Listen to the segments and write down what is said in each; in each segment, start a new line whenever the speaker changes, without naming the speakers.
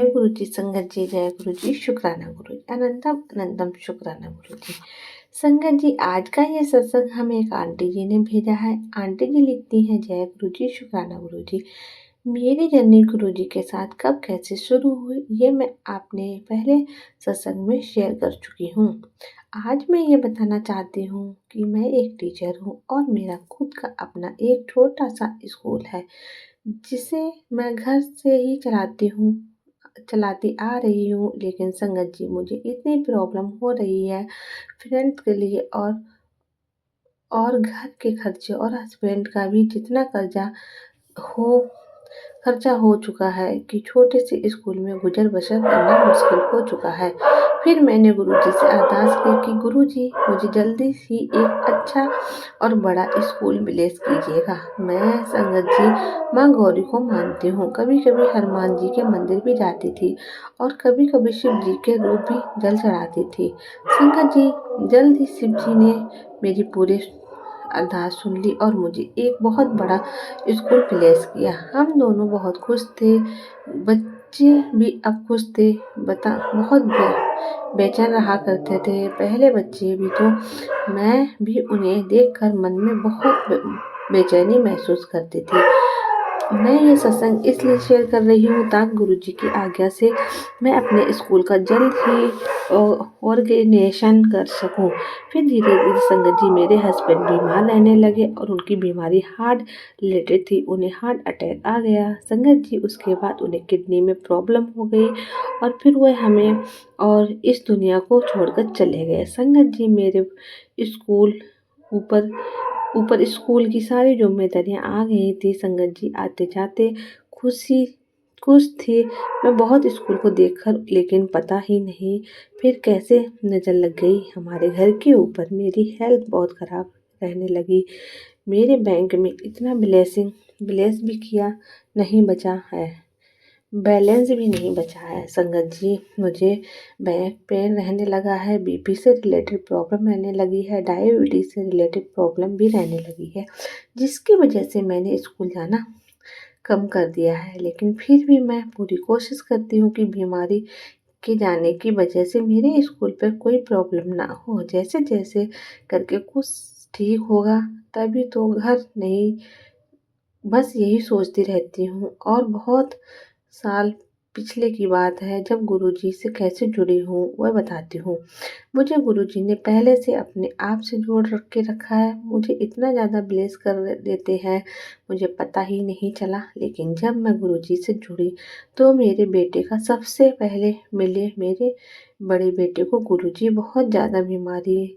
जय गुरु जी, संगत जी, जय गुरु जी, शुक्राना गुरु जी, अनंतम अनंतम शुक्राना गुरु जी। संगत जी, आज का ये सत्संग हमें एक आंटी जी ने भेजा है। आंटी जी लिखती हैं, जय गुरु जी, शुक्राना गुरु जी। मेरी जर्नी गुरु जी के साथ कब कैसे शुरू हुई, ये मैं आपने पहले सत्संग में शेयर कर चुकी हूँ। आज मैं ये बताना चाहती हूँ कि मैं एक टीचर हूँ और मेरा खुद का अपना एक छोटा सा स्कूल है, जिसे मैं घर से ही चलाती आ रही हूँ। लेकिन संगत जी, मुझे इतनी प्रॉब्लम हो रही है फ्रेंड्स के लिए, और घर के खर्चे और हस्बैंड का भी जितना हो खर्चा हो चुका है कि छोटे से स्कूल में गुजर बसर करना मुश्किल हो चुका है। फिर मैंने गुरुजी से अरदास की कि गुरुजी, मुझे जल्दी ही एक अच्छा और बड़ा स्कूल ब्लेस कीजिएगा। मैं संगत जी माँ गौरी को मानती हूँ। कभी कभी हनुमान जी के मंदिर भी जाती थी और कभी कभी शिव जी के रूप भी जल चढ़ाती थी। संगत जी, जल्द ही शिव जी ने मेरी पूरी अरदास सुन ली और मुझे एक बहुत बड़ा स्कूल प्लेस किया। हम दोनों बहुत खुश थे, बच्चे भी अब खुश थे। बहुत बेचैन रहा करते थे पहले बच्चे भी, तो मैं भी उन्हें देखकर मन में बहुत बेचैनी महसूस करती थी। मैं ये सत्संग इसलिए शेयर कर रही हूँ ताकि गुरुजी की आज्ञा से मैं अपने स्कूल का जल्द ही ऑर्गेनाइजेशन कर सकूँ। फिर धीरे धीरे संगत जी, मेरे हस्बैंड बीमार रहने लगे और उनकी बीमारी हार्ट रिलेटेड थी। उन्हें हार्ट अटैक आ गया संगत जी। उसके बाद उन्हें किडनी में प्रॉब्लम हो गई और फिर वह हमें और इस दुनिया को छोड़कर चले गए। संगत जी, मेरे स्कूल ऊपर ऊपर स्कूल की सारी जिम्मेदारियां आ गई थी। संगत जी, आते जाते खुश थी मैं बहुत स्कूल को देखकर, लेकिन पता ही नहीं फिर कैसे नज़र लग गई हमारे घर के ऊपर। मेरी हेल्थ बहुत ख़राब रहने लगी। मेरे बैंक में इतना ब्लेस भी किया नहीं बचा है, बैलेंस भी नहीं बचा है। संगत जी, मुझे बैक पेन रहने लगा है, बीपी से रिलेटेड प्रॉब्लम रहने लगी है, डायबिटीज से रिलेटेड प्रॉब्लम भी रहने लगी है, जिसकी वजह से मैंने स्कूल जाना कम कर दिया है। लेकिन फिर भी मैं पूरी कोशिश करती हूँ कि बीमारी के जाने की वजह से मेरे स्कूल पर कोई प्रॉब्लम ना हो। जैसे जैसे करके कुछ ठीक होगा, तभी तो घर नहीं, बस यही सोचती रहती हूँ। और बहुत साल पिछले की बात है, जब गुरुजी से कैसे जुड़ी हूँ वह बताती हूँ। मुझे गुरुजी ने पहले से अपने आप से जोड़ के रखा है। मुझे इतना ज़्यादा ब्लेस कर देते हैं, मुझे पता ही नहीं चला। लेकिन जब मैं गुरुजी से जुड़ी तो मेरे बेटे का सबसे पहले मिले। मेरे बड़े बेटे को गुरुजी बहुत ज़्यादा बीमारी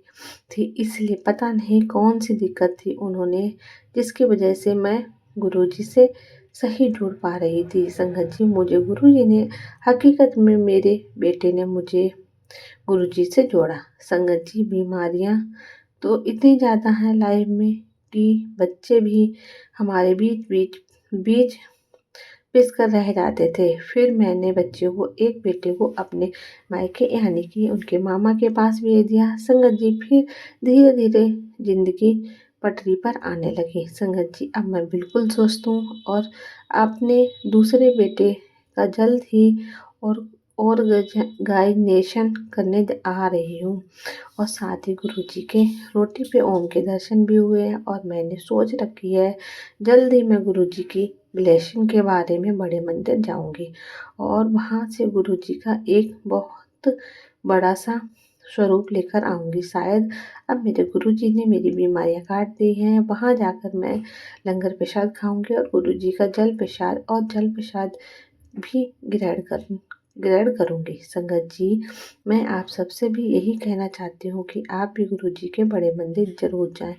थी, इसलिए पता नहीं कौन सी दिक्कत थी उन्होंने, जिसकी वजह से मैं गुरुजी से सही जुड़ पा रही थी। संगत जी, मुझे गुरुजी ने हकीकत में मेरे बेटे ने मुझे गुरुजी से जोड़ा। संगत जी, बीमारियां तो इतनी ज़्यादा हैं लाइफ में कि बच्चे भी हमारे बीच बीच बीच पिस कर रह जाते थे। फिर मैंने एक बेटे को अपने मायके यानी कि उनके मामा के पास भेज दिया। संगत जी, फिर धीरे धीरे जिंदगी पटरी पर आने लगी। संगत जी, अब मैं बिल्कुल स्वस्थ हूँ और अपने दूसरे बेटे का जल्द ही और ऑर्गेनाइजेशन करने आ रही हूँ। और साथ ही गुरुजी के रोटी पे ओम के दर्शन भी हुए हैं और मैंने सोच रखी है जल्द ही मैं गुरुजी की ब्लेसिंग के बारे में बड़े मंदिर जाऊंगी और वहाँ से गुरुजी का एक बहुत बड़ा सा स्वरूप लेकर आऊंगी। शायद अब मेरे गुरुजी ने मेरी बीमारियां काट दी हैं। वहाँ जाकर मैं लंगर प्रसाद खाऊंगी और गुरुजी का जल प्रसाद भी ग्रहण करूंगी। संगत जी, मैं आप सबसे भी यही कहना चाहती हूँ कि आप भी गुरुजी के बड़े मंदिर जरूर जाएं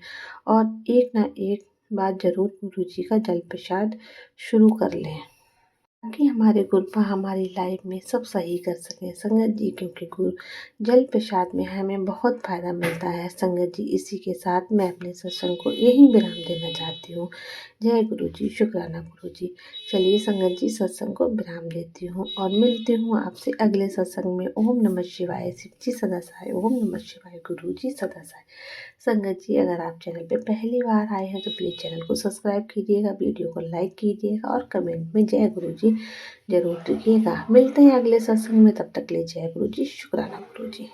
और एक ना एक बार जरूर गुरुजी का जल प्रसाद शुरू कर लें, ताकि हमारे गुरुपा हमारी लाइफ में सब सही कर सकें। संगत जी, क्योंकि गुरु जल प्रसाद में हमें बहुत फायदा मिलता है। संगत जी, इसी के साथ मैं अपने सत्संग को यही विराम देना चाहती हूँ। जय गुरु जी, शुक्राना गुरु जी। चलिए संगत जी, सत्संग को विराम देती हूँ और मिलती हूँ आपसे अगले सत्संग में। ओम नमः शिवाय। शिव जी सदा सहाय। ओम नमः शिवाय। गुरु जी सदा सहाय। संगत जी, अगर आप चैनल पे पहली बार आए हैं तो प्लीज़ चैनल को सब्सक्राइब कीजिएगा, वीडियो को लाइक कीजिएगा और कमेंट में जय गुरु जी ज़रूर लिखिएगा। मिलते हैं अगले सत्संग में, तब तक के लिए जय गुरु जी, शुक्राना गुरु जी।